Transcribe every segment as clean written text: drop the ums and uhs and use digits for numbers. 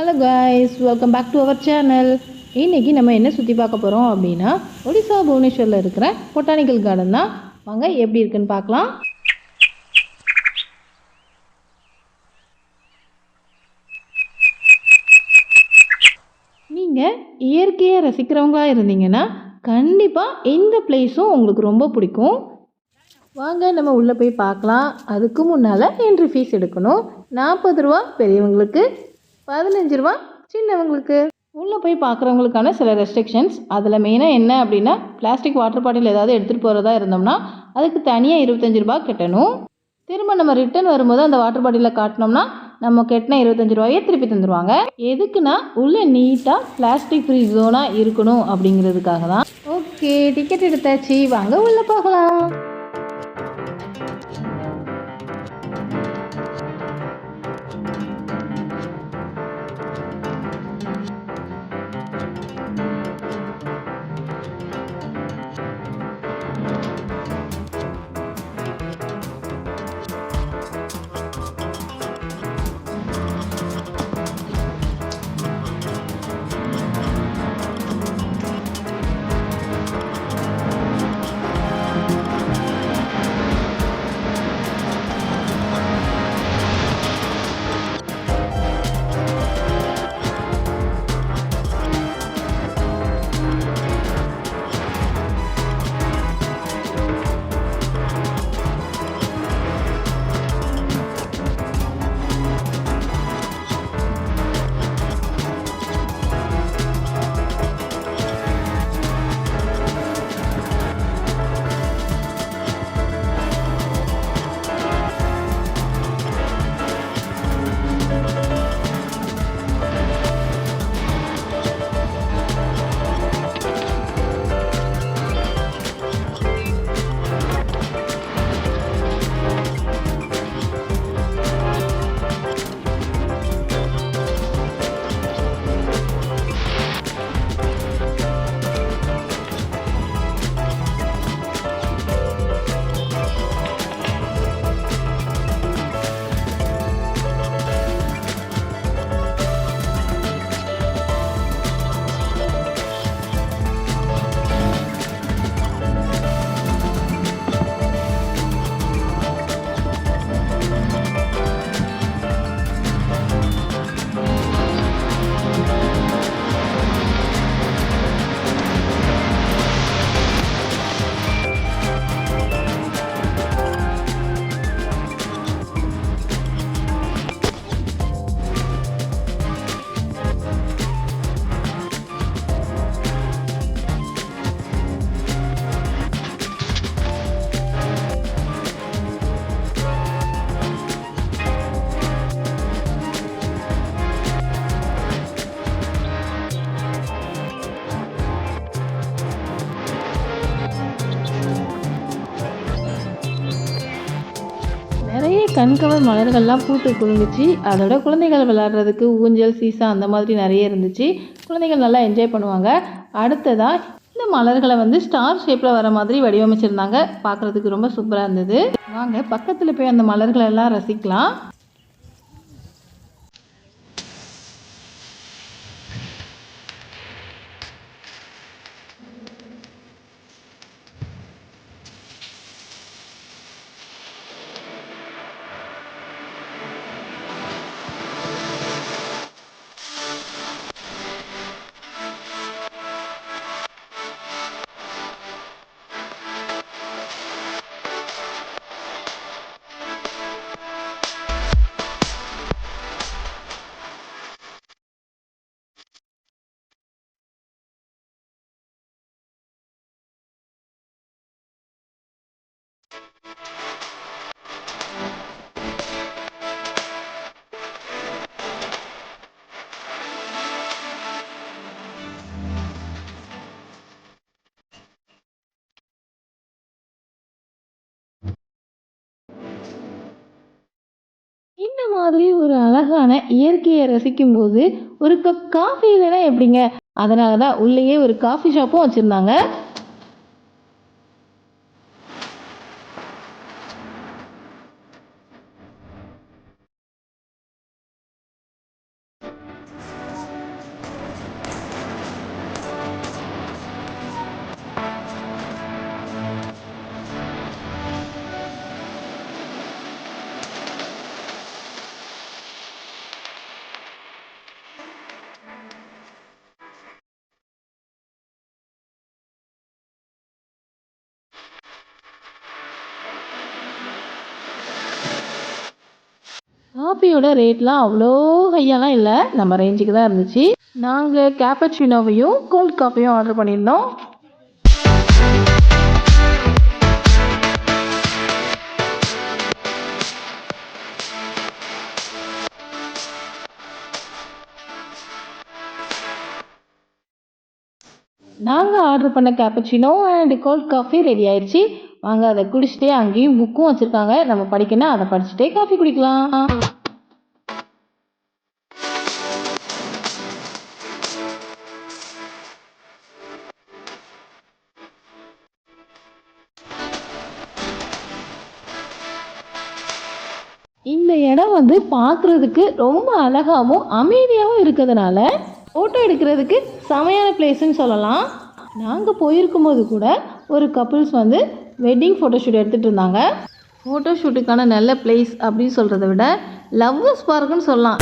Hello guys, welcome back to our channel. இன்றைக்கி நம்ம என்ன சுற்றி பார்க்க போகிறோம் அப்படின்னா, ஒடிசா புவனேஸ்வரில் இருக்கிற பொட்டானிக்கல் கார்டன் தான். வாங்க எப்படி இருக்குன்னு பார்க்கலாம். நீங்கள் இயற்கையை ரசிக்கிறவங்களா இருந்தீங்கன்னா கண்டிப்பாக இந்த பிளேஸும் உங்களுக்கு ரொம்ப பிடிக்கும். வாங்க நம்ம உள்ளே போய் பார்க்கலாம். அதுக்கு முன்னால் என்ட்ரி ஃபீஸ் எடுக்கணும். 40 ரூபா பெரியவங்களுக்கு, 15 ரூபா சின்னவங்களுக்கு. உள்ளே போய் பார்க்குறவங்களுக்கான சில ரெஸ்ட்ரிக்ஷன்ஸ், அதில் மெயினாக என்ன அப்படின்னா, பிளாஸ்டிக் வாட்டர் பாட்டில் ஏதாவது எடுத்துகிட்டு போகிறதா இருந்தோம்னா அதுக்கு தனியாக 25 ரூபா கட்டணும். திரும்ப நம்ம ரிட்டர்ன் வரும்போது அந்த வாட்டர் பாட்டிலில் காட்டினோம்னா நம்ம கட்டின 25 ரூபாயே திருப்பி தந்துடுவாங்க. எதுக்குன்னா உள்ளே நீட்டாக பிளாஸ்டிக் ஃப்ரீ ஜோனாக இருக்கணும் அப்படிங்கிறதுக்காக தான். ஓகே, டிக்கெட் எடுத்தாச்சு, வாங்க உள்ளே போகலாம். நிறைய கண்கவர் மலர்கள்லாம் பூத்து குலுங்குச்சு. அதோட குழந்தைகள் விளையாடுறதுக்கு ஊஞ்சல், சீசா அந்த மாதிரி நிறைய இருந்துச்சு. குழந்தைகள் நல்லா என்ஜாய் பண்ணுவாங்க. அடுத்ததாக இந்த மலர்களை ஸ்டார் ஷேப்பில் வர மாதிரி வடிவமைச்சிருந்தாங்க. பார்க்குறதுக்கு ரொம்ப சூப்பராக இருந்தது. வாங்க பக்கத்தில் போய் அந்த மலர்களை எல்லாம் ரசிக்கலாம். இந்த மாதிரி ஒரு அழகான இயற்கையை ரசிக்கும்போது ஒரு கப் காஃபி இல்லைன்னா எப்படிங்க? அதனால தான் உள்ளேயே ஒரு காஃபி ஷாப்பும் வச்சுருந்தாங்க. காஃபியோட ரேட்லாம் அவ்வளோ ஹையாலாம் இல்லை, நம்ம ரேஞ்சுக்கு தான் இருந்துச்சு. நாங்கள் கேப்பச்சினோவையும் கோல்ட் காஃபியும் ஆர்டர் பண்ணியிருந்தோம். நாங்கள் ஆர்டர் பண்ண cappuccino and cold coffee ready ஆயிடுச்சு. வாங்க அதை குடிச்சிட்டே அங்கேயும் புக்கும் வச்சுருக்காங்க, நம்ம படிக்கணும், அதை படிச்சுட்டே காஃபி குடிக்கலாம். இந்த இடம் வந்து பார்க்குறதுக்கு ரொம்ப அழகாகவும் அமைதியாகவும் இருக்கிறதுனால ஃபோட்டோ எடுக்கிறதுக்கு செமையான பிளேஸ்ன்னு சொல்லலாம். நாங்கள் போயிருக்கும்போது கூட ஒரு கப்புள்ஸ் வந்து வெட்டிங் ஃபோட்டோஷூட் எடுத்துகிட்டு இருந்தாங்க. ஃபோட்டோஷூட்டுக்கான நல்ல பிளேஸ் அப்படின்னு சொல்கிறத விட லவ்வர்ஸ் பார்க்குன்னு சொல்லலாம்.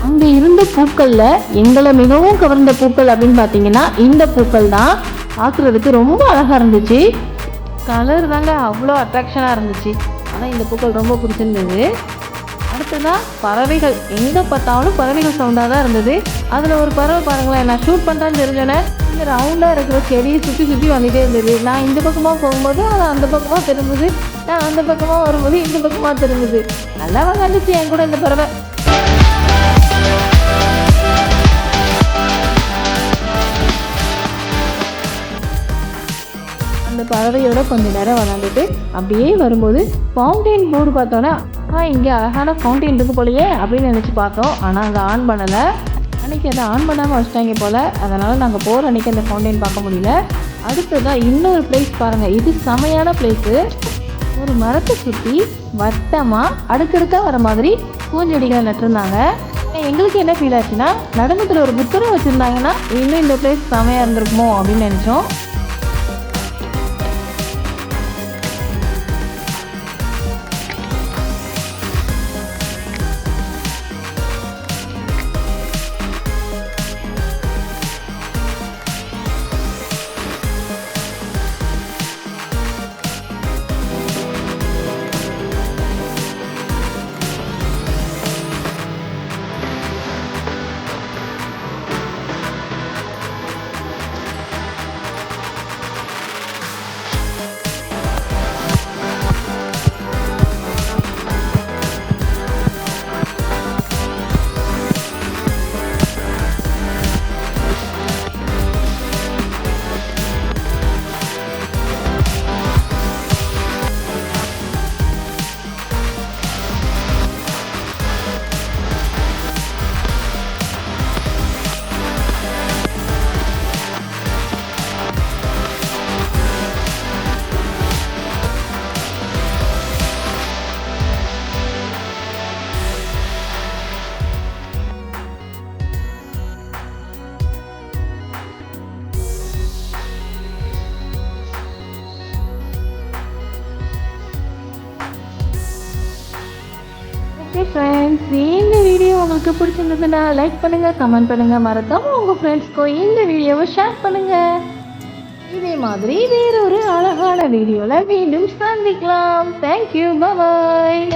அங்கே இருந்த பூக்களில் எங்களை மிகவும் கவர்ந்த பூக்கள் அப்படின்னு பார்த்தீங்கன்னா இந்த பூக்கள் தான். பார்க்குறதுக்கு ரொம்ப அழகாக இருந்துச்சு. கலர் தாங்க அவ்வளோ அட்ராக்ஷனாக இருந்துச்சு. ஆனால் இந்த பூக்கள் ரொம்ப பிடிச்சிருந்தது. அடுத்ததான் பறவைகள், எங்கே பார்த்தாலும் பறவைகள் சவுண்டாக தான் இருந்தது. அதில் ஒரு பறவை பாருங்களேன், நான் ஷூட் பண்ணுறேன்னு தெரிஞ்சோன்னே இந்த ரவுண்டாக இருக்கிற செடியை சுற்றி சுற்றி வந்துகிட்டே இருந்தது. நான் இந்த பக்கமாக போகும்போது அது அந்த பக்கமாக திரும்புது, நான் அந்த பக்கமாக வரும்போது இந்த பக்கமாக திரும்புது. நல்லா விளையாண்டுச்சு என் கூட இந்த பறவை. அந்த பறவையோட கொஞ்சம் நேரம் விளாண்டுட்டு அப்படியே வரும்போது ஃபவுண்டெயின் போர்டு பார்த்தோன்னே இங்கே அழகான ஃபவுண்டெயின் இருக்கு போலையே அப்படின்னு நினச்சி பார்த்தோம். ஆனால் அங்கே ஆன் பண்ணலை. அன்றைக்கி அதை ஆன் பண்ணாமல் வச்சிட்டாங்க போல். அதனால் நாங்கள் போகிற அன்றைக்கி அந்த ஃபவுண்டெயின் பார்க்க முடியல. அடுத்ததான் இன்னொரு பிளேஸ் பாருங்கள், இது செமையான பிளேஸு. ஒரு மரத்தை சுற்றி வட்டமாக அடுக்கடுக்காக வர மாதிரி பூஞ்செடிகளை நட்டுருந்தாங்க. எங்களுக்கு என்ன ஃபீல் ஆச்சுன்னா, நடனத்தில் ஒரு புத்தகம் வச்சுருந்தாங்கன்னா இன்னும் இந்த பிளேஸ் செமையாக இருந்திருக்குமோ அப்படின்னு நினச்சோம். ஓகே ஃப்ரெண்ட்ஸ், இந்த வீடியோ உங்களுக்கு பிடிச்சிருந்ததுன்னா லைக் பண்ணுங்கள், கமெண்ட் பண்ணுங்கள், மறக்காமல் உங்கள் ஃப்ரெண்ட்ஸ்க்கும் இந்த வீடியோவை ஷேர் பண்ணுங்கள். இதே மாதிரி வேறொரு அழகான வீடியோவில் மீண்டும் சந்திக்கலாம். தேங்க்யூ, பாய்.